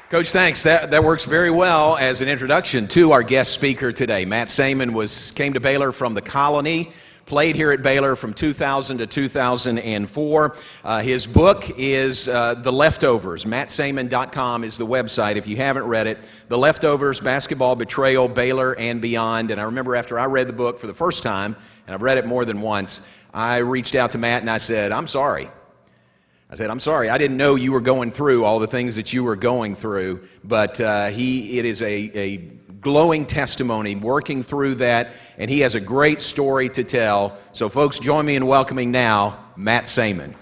Coach, thanks. That works very well as an introduction to our guest speaker today. Matt Saman came to Baylor from the Colony, played here at Baylor from 2000 to 2004. His book is The Leftovers. MattSaman.com is the website if you haven't read it. The Leftovers, Basketball Betrayal, Baylor and Beyond. And I remember after I read the book for the first time, and I've read it more than once, I reached out to Matt and I said, I'm sorry. I'm sorry, I didn't know you were going through all the things that you were going through, but it is a glowing testimony working through that, and he has a great story to tell. So folks, join me in welcoming now Matt Saman.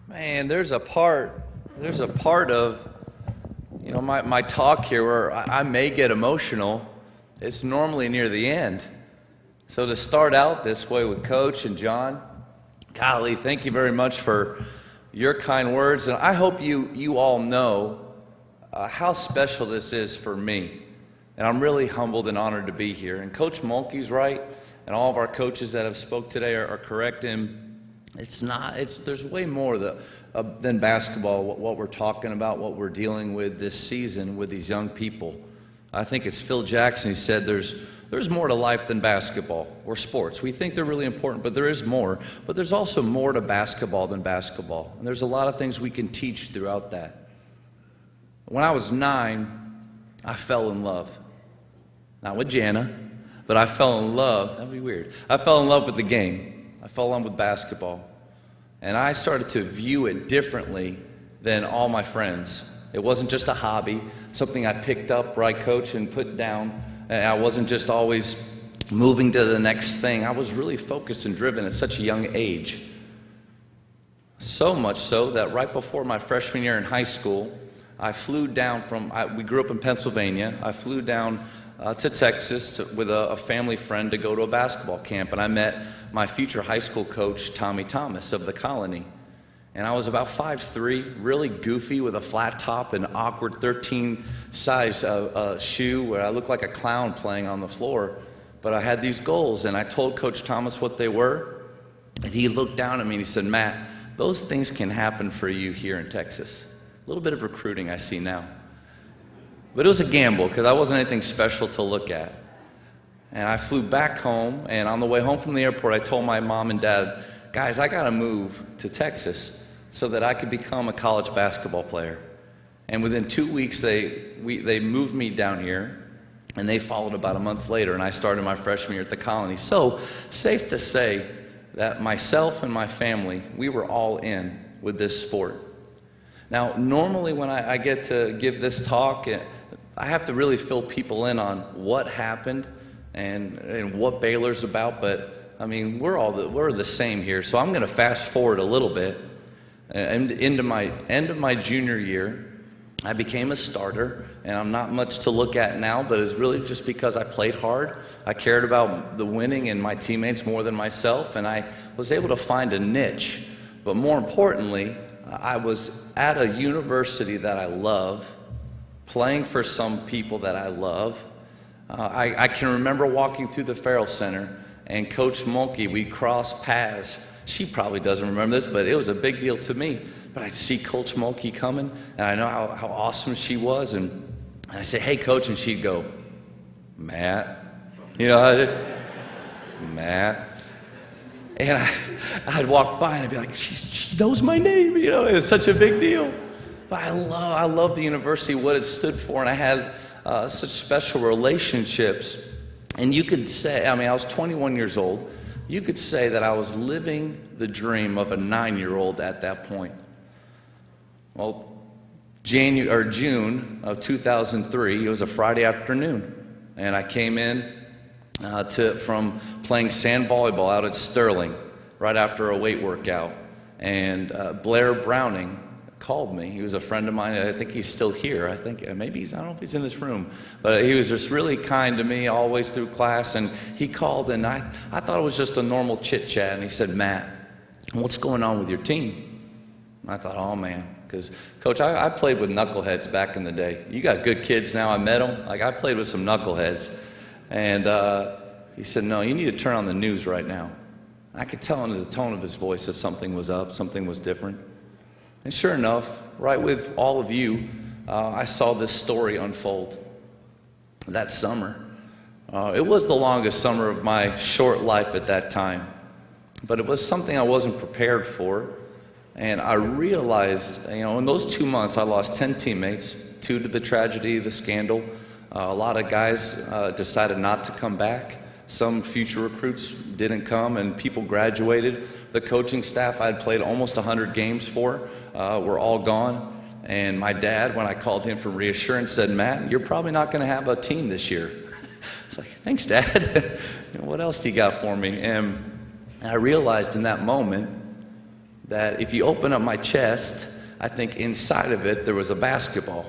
Man, there's a part of, my talk here where I may get emotional. It's normally near the end. So to start out this way with Coach and John, golly, thank you very much for your kind words. And I hope you all know how special this is for me. And I'm really humbled and honored to be here. And Coach Mulkey's right, and all of our coaches that have spoke today are correct. And there's way more than basketball, what we're talking about, what we're dealing with this season with these young people. I think it's Phil Jackson. He said there's more to life than basketball or sports. We think they're really important, but there is more. But there's also more to basketball than basketball. And there's a lot of things we can teach throughout that. When I was 9, I fell in love. Not with Jana, but I fell in love. That'd be weird. I fell in love with the game. I fell in love with basketball. And I started to view it differently than all my friends. It wasn't just a hobby, something I picked up, right, Coach, and put down. And I wasn't just always moving to the next thing. I was really focused and driven at such a young age. So much so that right before my freshman year in high school, I flew down we grew up in Pennsylvania. I flew down to Texas with a family friend to go to a basketball camp. And I met my future high school coach, Tommy Thomas of the Colony. And I was about 5'3", really goofy with a flat top and awkward 13 size shoe where I looked like a clown playing on the floor. But I had these goals, and I told Coach Thomas what they were. And he looked down at me and he said, Matt, those things can happen for you here in Texas. A little bit of recruiting I see now. But it was a gamble because I wasn't anything special to look at. And I flew back home, and on the way home from the airport, I told my mom and dad, guys, I got to move to Texas so that I could become a college basketball player. And within 2 weeks, they moved me down here, and they followed about a month later, and I started my freshman year at the Colony. So, safe to say that myself and my family, we were all in with this sport. Now, normally when I get to give this talk, I have to really fill people in on what happened and what Baylor's about, but I mean, we're the same here. So I'm going to fast forward a little bit. And into my end of my junior year, I became a starter, and I'm not much to look at now, but it's really just because I played hard. I cared about the winning and my teammates more than myself, and I was able to find a niche. But more importantly, I was at a university that I love, playing for some people that I love. I can remember walking through the Farrell Center, and Coach Mulkey, we'd cross paths. She probably doesn't remember this, but it was a big deal to me. But I'd see Coach Mulkey coming, and I know how awesome she was, and I'd say, hey, Coach, and she'd go, Matt. Matt. And I'd walk by, and I'd be like, she knows my name, it was such a big deal. But I love the university, what it stood for, and I had such special relationships. And you could say, I was 21 years old. You could say that I was living the dream of a 9-year-old at that point. Well, June of 2003, it was a Friday afternoon, and I came in from playing sand volleyball out at Sterling right after a weight workout, and Blair Browning called me. He was a friend of mine. I think he's still here. I don't know if he's in this room, but he was just really kind to me always through class, and he called, and I thought it was just a normal chit chat, and he said, Matt, what's going on with your team? And I thought, oh man, because Coach, I played with knuckleheads back in the day. You got good kids now. I met them. I played with some knuckleheads, and he said, no, you need to turn on the news right now. I could tell in the tone of his voice that something was up, something was different. And sure enough, right with all of you, I saw this story unfold that summer. It was the longest summer of my short life at that time, but it was something I wasn't prepared for. And I realized, in those 2 months, I lost 10 teammates, 2 to the tragedy, the scandal. A lot of guys decided not to come back. Some future recruits didn't come, and people graduated. The coaching staff I'd played almost 100 games for were all gone. And my dad, when I called him for reassurance, said, "Matt, you're probably not going to have a team this year." It's like, "Thanks, Dad." What else do you got for me? And I realized in that moment that if you open up my chest, I think inside of it there was a basketball.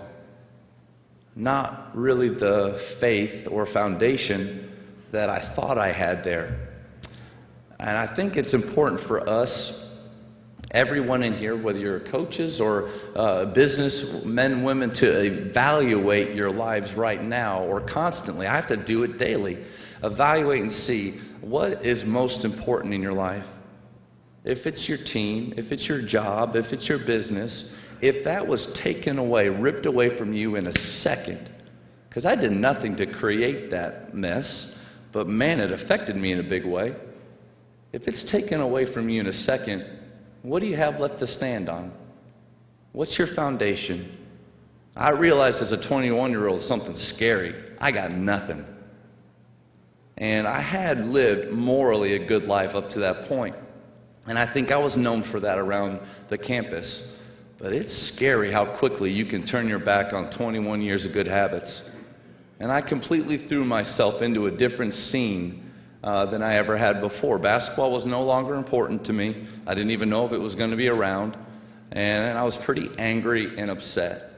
Not really the faith or foundation that I thought I had there. And I think it's important for us, everyone in here, whether you're coaches or business men, women, to evaluate your lives right now or constantly. I have to do it daily. Evaluate and see what is most important in your life. If it's your team, if it's your job, if it's your business, if that was taken away, ripped away from you in a second, because I did nothing to create that mess, but man, it affected me in a big way. If it's taken away from you in a second, what do you have left to stand on? What's your foundation? I realized as a 21-year-old something scary. I got nothing. And I had lived morally a good life up to that point. And I think I was known for that around the campus. But it's scary how quickly you can turn your back on 21 years of good habits. And I completely threw myself into a different scene than I ever had before. Basketball was no longer important to me. I didn't even know if it was going to be around. And I was pretty angry and upset.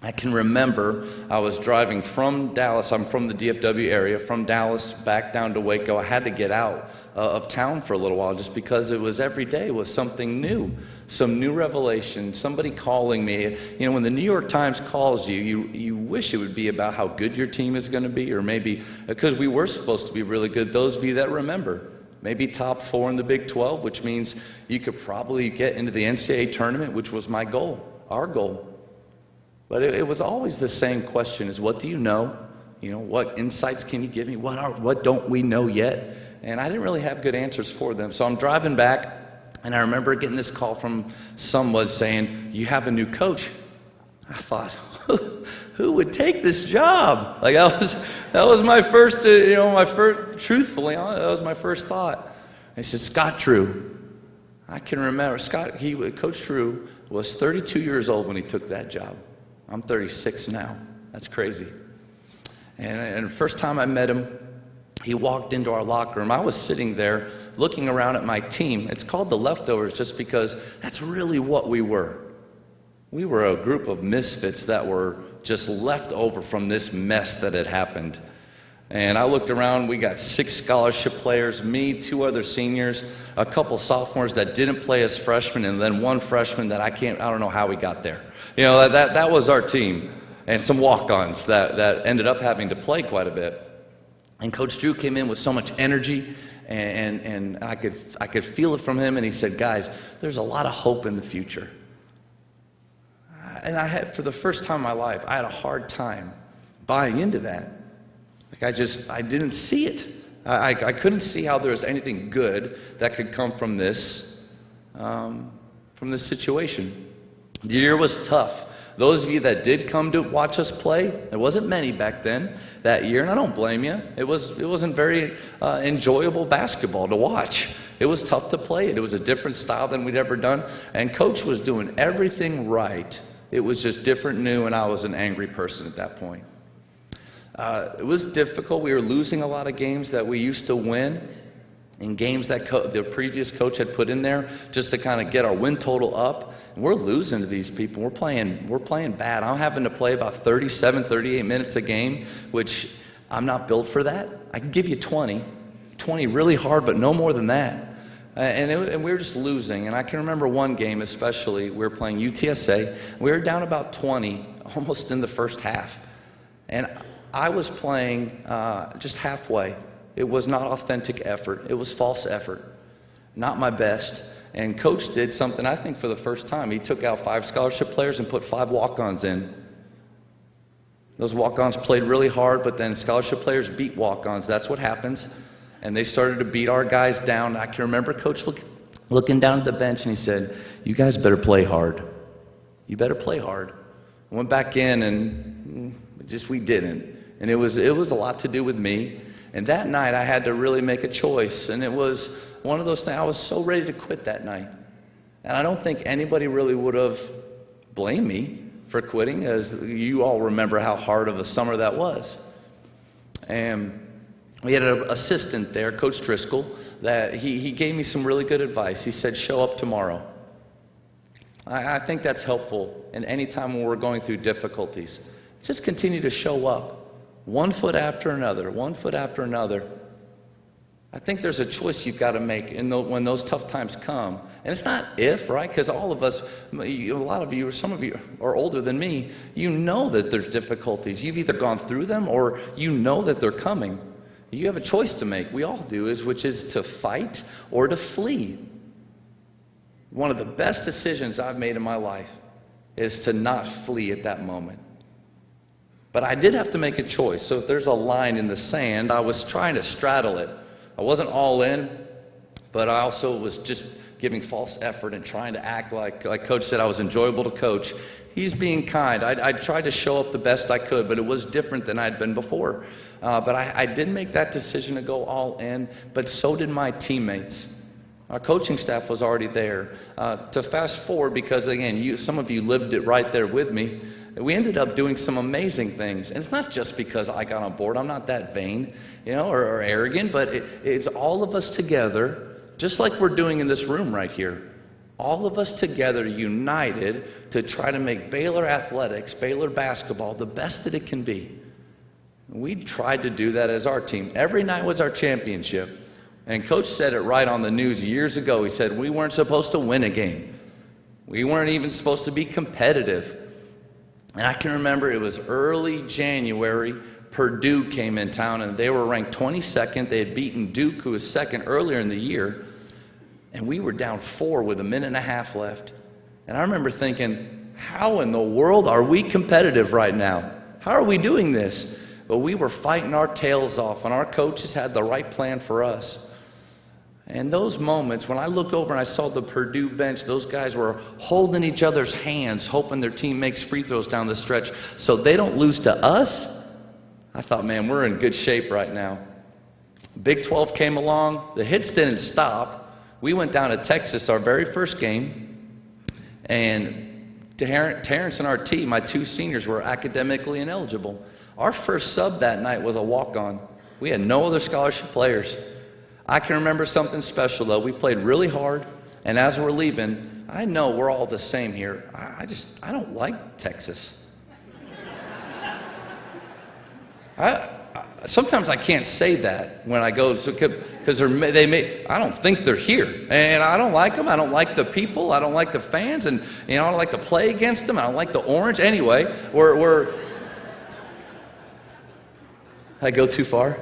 I can remember I was driving from Dallas. I'm from the DFW area. From Dallas back down to Waco. I had to get out of town for a little while just because it was every day was something new, some new revelation, somebody calling me. When the New York Times calls you, you wish it would be about how good your team is going to be, or maybe because we were supposed to be really good. Those of you that remember, maybe top 4 in the Big 12, which means you could probably get into the NCAA tournament, which was my goal, our goal. But it was always the same question: is what do you know? What insights can you give me? What don't we know yet? And I didn't really have good answers for them. So I'm driving back, and I remember getting this call from someone saying, "You have a new coach." I thought, who would take this job? Like that was my first, truthfully, that was my first thought. They said, "Scott Drew." I can remember Coach Drew was 32 years old when he took that job. I'm 36 now. That's crazy. And the first time I met him, he walked into our locker room. I was sitting there looking around at my team. It's called the Leftovers just because that's really what we were. We were a group of misfits that were just left over from this mess that had happened. And I looked around. We got 6 scholarship players, me, 2 other seniors, a couple sophomores that didn't play as freshmen, and then 1 freshman that I don't know how we got there. That was our team. And some walk-ons that ended up having to play quite a bit. And Coach Drew came in with so much energy, and I could feel it from him. And he said, "Guys, there's a lot of hope in the future." And for the first time in my life, I had a hard time buying into that. I didn't see it. I couldn't see how there was anything good that could come from this situation. The year was tough. Those of you that did come to watch us play, there wasn't many back then that year, and I don't blame you. It wasn't very enjoyable basketball to watch. It was tough to play it. It was a different style than we'd ever done, and Coach was doing everything right. It was just different, new, and I was an angry person at that point. It was difficult. We were losing a lot of games that we used to win, and games that the previous coach had put in there just to kind of get our win total up. And we're losing to these people. We're playing bad. I'm having to play about 37, 38 minutes a game, which I'm not built for that. I can give you 20 really hard, but no more than that. And we were just losing. And I can remember one game especially. We were playing UTSA. We were down about 20, almost in the first half. And I was playing just halfway. It was not authentic effort. It was false effort. not my best. And Coach did something, I think, for the first time. He took out 5 scholarship players and put 5 walk-ons in. Those walk-ons played really hard, but then scholarship players beat walk-ons. That's what happens. And they started to beat our guys down. I can remember Coach looking down at the bench, and he said, "You guys better play hard. You better play hard." I went back in, and we didn't. And it was a lot to do with me. And that night, I had to really make a choice. And it was one of those things. I was so ready to quit that night. And I don't think anybody really would have blamed me for quitting, as you all remember how hard of a summer that was. And we had an assistant there, Coach Driscoll, that he gave me some really good advice. He said, "Show up tomorrow." I think that's helpful in any time when we're going through difficulties. Just continue to show up, one foot after another, one foot after another. I think there's a choice you've got to make when those tough times come. And it's not if, right? Because all of us, a lot of you, or some of you are older than me, you know that there's difficulties. You've either gone through them or you know that they're coming. You have a choice to make. We all do, which is to fight or to flee. One of the best decisions I've made in my life is to not flee at that moment. But I did have to make a choice. So if there's a line in the sand, I was trying to straddle it. I wasn't all in, but I also was just giving false effort and trying to act like Coach said, I was enjoyable to coach. He's being kind. I tried to show up the best I could, but it was different than I'd been before. But I did make that decision to go all in, but so did my teammates. Our coaching staff was already there. To fast forward, because again, some of you lived it right there with me, we ended up doing some amazing things. And it's not just because I got on board. I'm not that vain, or arrogant, but it's all of us together, just like we're doing in this room right here. All of us together united to try to make Baylor athletics, Baylor basketball, the best that it can be. We tried to do that as our team. Every night was our championship. And Coach said it right on the news years ago. He said, we weren't supposed to win a game. We weren't even supposed to be competitive. And I can remember it was early January. Purdue came in town, and they were ranked 22nd. They had beaten Duke, who was second earlier in the year. And we were down 4 with a minute and a half left. And I remember thinking, how in the world are we competitive right now? How are we doing this? But we were fighting our tails off, and our coaches had the right plan for us. And those moments, when I look over and I saw the Purdue bench, those guys were holding each other's hands, hoping their team makes free throws down the stretch so they don't lose to us. I thought, man, we're in good shape right now. Big 12 came along. The hits didn't stop. We went down to Texas, our very first game, and Terrence and our team, my 2 seniors, were academically ineligible. Our first sub that night was a walk-on. We had no other scholarship players. I can remember something special, though. We played really hard, and as we're leaving, I know we're all the same here. I don't like Texas. Sometimes I can't say that when I go, because I don't think they're here, and I don't like them. I don't like the people. I don't like the fans, and I don't like to play against them. I don't like the orange. Anyway, I go too far.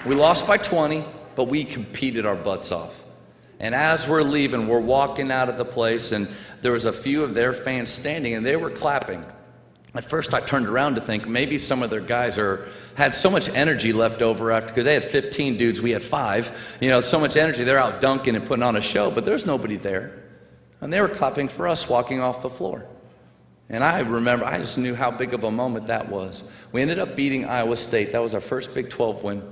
We lost by 20, but we competed our butts off. And as we're leaving, we're walking out of the place, and there was a few of their fans standing, and they were clapping. At first, I turned around to think maybe some of their guys had so much energy left over after, because they had 15 dudes, we had 5. So much energy, they're out dunking and putting on a show, but there's nobody there. And they were clapping for us walking off the floor. And I remember, I just knew how big of a moment that was. We ended up beating Iowa State. That was our first Big 12 win.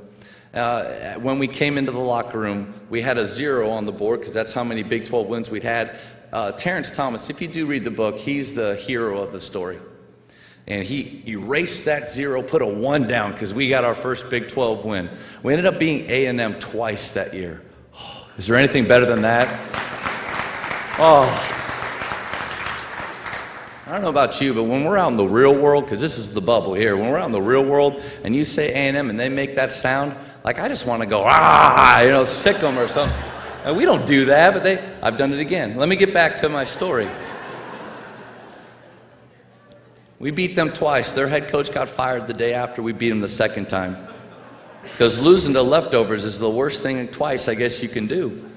When we came into the locker room, we had a 0 on the board because that's how many Big 12 wins we'd had. Terrence Thomas, if you do read the book, he's the hero of the story. And he erased that 0, put a 1 down because we got our first Big 12 win. We ended up being A&M twice that year. Oh, is there anything better than that? Oh. I don't know about you, but when we're out in the real world, because this is the bubble here, when we're out in the real world and you say A&M and they make that sound, like I just want to go, sick them or something. And we don't do that, but I've done it again. Let me get back to my story. We beat them twice. Their head coach got fired the day after we beat them the second time. Because losing to leftovers is the worst thing twice, I guess, you can do.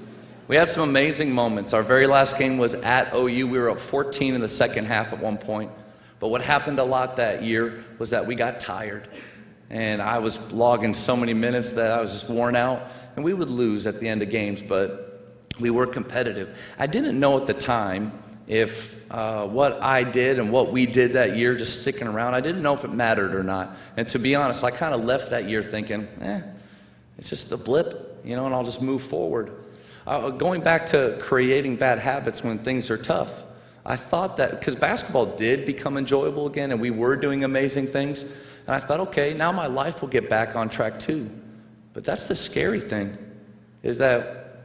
We had some amazing moments. Our very last game was at OU. We were up 14 in the second half at one point. But what happened a lot that year was that we got tired. And I was logging so many minutes that I was just worn out. And we would lose at the end of games, but we were competitive. I didn't know at the time if what I did and what we did that year, just sticking around, I didn't know if it mattered or not. And to be honest, I kind of left that year thinking, it's just a blip, and I'll just move forward. Going back to creating bad habits when things are tough, I thought that, because basketball did become enjoyable again and we were doing amazing things, and I thought, okay, now my life will get back on track too. But that's the scary thing, is that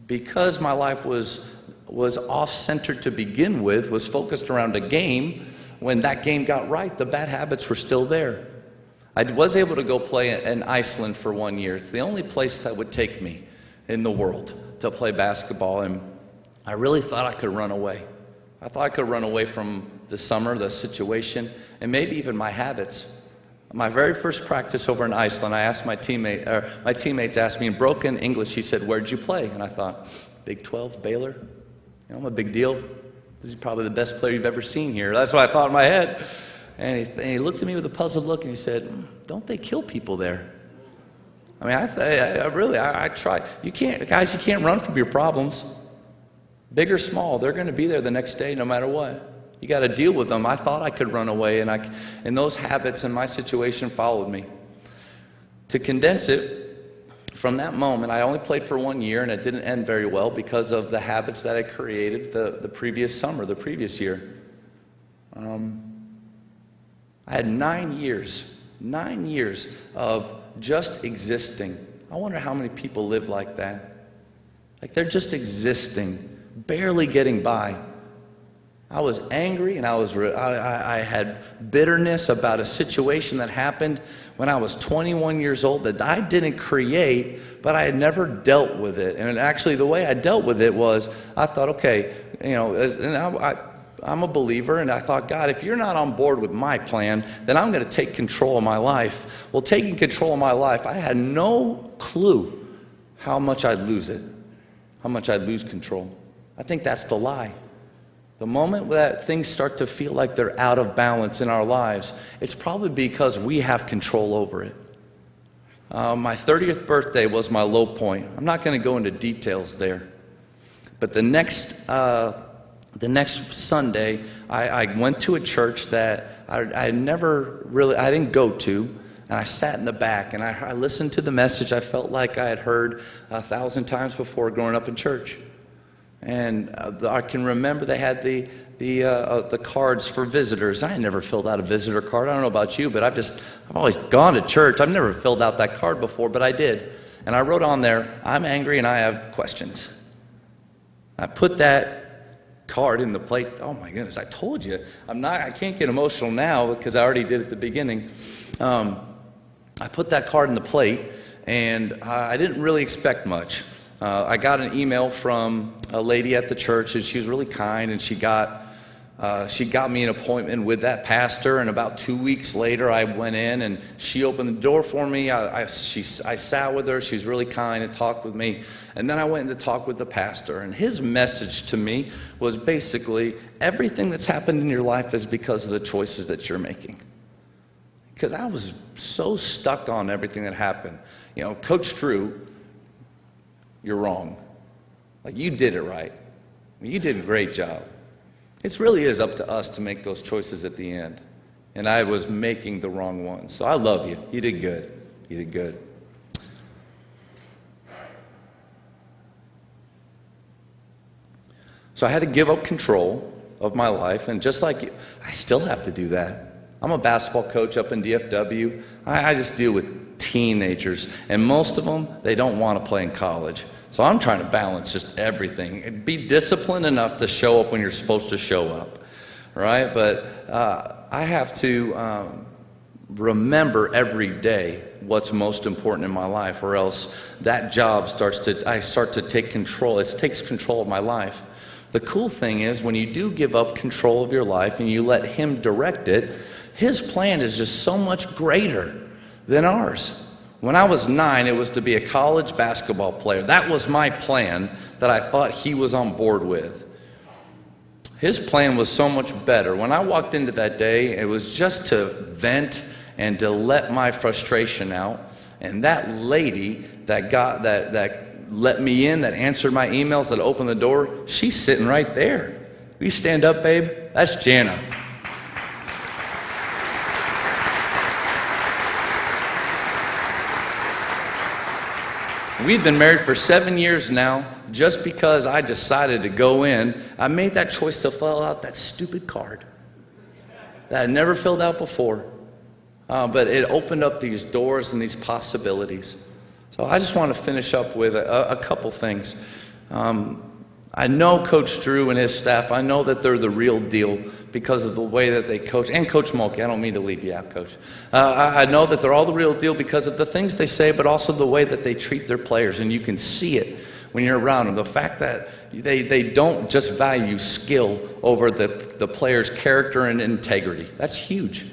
because my life was off-centered to begin with, was focused around a game, when that game got right, the bad habits were still there. I was able to go play in Iceland for 1 year. It's the only place that would take me in the world to play basketball, and I really thought I could run away. I thought I could run away from the summer, the situation, and maybe even my habits. My very first practice over in Iceland, I asked my teammates asked me in broken English, he said, "Where'd you play?" And I thought, Big 12, Baylor? I'm a big deal. This is probably the best player you've ever seen here. That's what I thought in my head. And he looked at me with a puzzled look and he said, "Don't they kill people there?" I mean, I tried. You can't run from your problems. Big or small, they're going to be there the next day no matter what. You got to deal with them. I thought I could run away, and those habits and my situation followed me. To condense it, from that moment, I only played for 1 year, and it didn't end very well because of the habits that I created the previous summer, the previous year. I had 9 years of just existing. I wonder how many people live like that. Like they're just existing, barely getting by. I was angry, and I had bitterness about a situation that happened when I was 21 years old that I didn't create, but I had never dealt with it. And actually, the way I dealt with it was, I thought, okay, I'm a believer, and I thought, God, if you're not on board with my plan, then I'm going to take control of my life. Well, taking control of my life, I had no clue how much I'd lose it, how much I'd lose control. I think that's the lie. The moment that things start to feel like they're out of balance in our lives, it's probably because we have control over it. My 30th birthday was my low point. I'm not going to go into details there. But the next Sunday, I went to a church that I didn't go to, and I sat in the back, and I listened to the message I felt like I had heard 1,000 times before growing up in church. And I can remember they had the cards for visitors. I had never filled out a visitor card. I don't know about you, but I've always gone to church. I've never filled out that card before, but I did. And I wrote on there, "I'm angry and I have questions." I put that card in the plate. Oh my goodness, I told you. I can't get emotional now because I already did at the beginning. I put that card in the plate, and I didn't really expect much. I got an email from a lady at the church, and she was really kind, and she got me an appointment with that pastor. And about 2 weeks later, I went in, and she opened the door for me. I sat with her. She was really kind and talked with me. And then I went in to talk with the pastor, and his message to me was basically, everything that's happened in your life is because of the choices that you're making. Because I was so stuck on everything that happened. Coach Drew, you're wrong. Like, you did it right. You did a great job. It really is up to us to make those choices at the end. And I was making the wrong ones. So I love you. You did good. You did good. So I had to give up control of my life. And just like you, I still have to do that. I'm a basketball coach up in DFW. I just deal with teenagers, and most of them, they don't want to play in college. So I'm trying to balance just everything and be disciplined enough to show up when you're supposed to show up, right? But I have to remember every day what's most important in my life, or else that job I start to take control. It takes control of my life. The cool thing is, when you do give up control of your life and you let Him direct it, His plan is just so much greater than ours. When I was 9, it was to be a college basketball player. That was my plan that I thought he was on board with. His plan was so much better. When I walked into that day, it was just to vent and to let my frustration out. And that lady that let me in, that answered my emails, that opened the door, she's sitting right there. Will you stand up, babe? That's Jana. We've been married for 7 years now. Just because I decided to go in, I made that choice to fill out that stupid card that I never filled out before. But it opened up these doors and these possibilities. So I just want to finish up with a couple things. I know Coach Drew and his staff, I know that they're the real deal because of the way that they coach. And Coach Mulkey, I don't mean to leave you out, Coach. I know that they're all the real deal because of the things they say, but also the way that they treat their players. And you can see it when you're around them. The fact that they don't just value skill over the player's character and integrity. That's huge.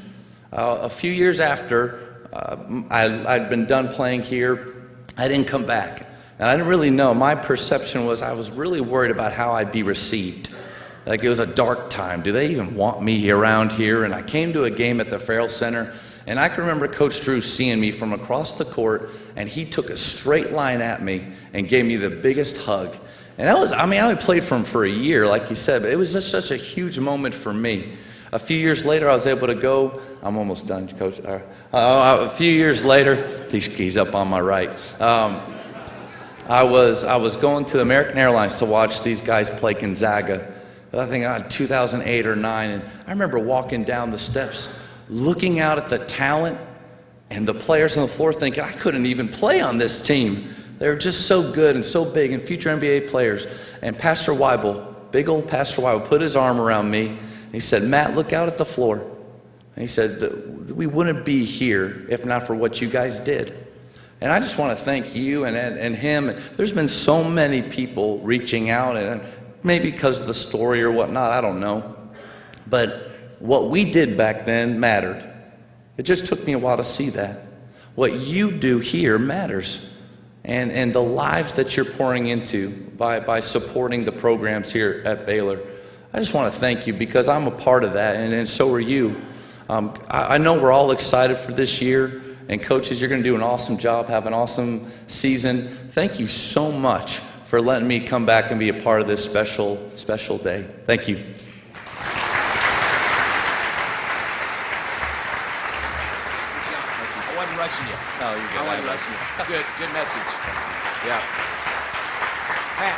A few years after I'd been done playing here, I didn't come back. And I didn't really know. My perception was I was really worried about how I'd be received. Like it was a dark time. Do they even want me around here? And I came to a game at the Farrell Center, and I can remember Coach Drew seeing me from across the court, and he took a straight line at me and gave me the biggest hug. And that was, I only played for him for a year, like he said, but it was just such a huge moment for me. A few years later, I was able to go. I'm almost done, Coach. A few years later, he's up on my right. I was going to American Airlines to watch these guys play Gonzaga. I think 2008 or 9, and I remember walking down the steps, looking out at the talent and the players on the floor, thinking I couldn't even play on this team. They were just so good and so big and future NBA players. And Pastor Weibel, big old Pastor Weibel, put his arm around me. And he said, "Matt, look out at the floor." And he said, "We wouldn't be here if not for what you guys did." And I just want to thank you and him. There's been so many people reaching out, and maybe because of the story or whatnot, I don't know. But what we did back then mattered. It just took me a while to see that. What you do here matters. And the lives that you're pouring into by supporting the programs here at Baylor. I just want to thank you because I'm a part of that, and so are you. I know we're all excited for this year. And coaches, you're going to do an awesome job, have an awesome season. Thank you so much for letting me come back and be a part of this special day. Thank you. I wasn't rushing you. No, you're good. I wasn't rushing you. Good message. Yeah. Pat.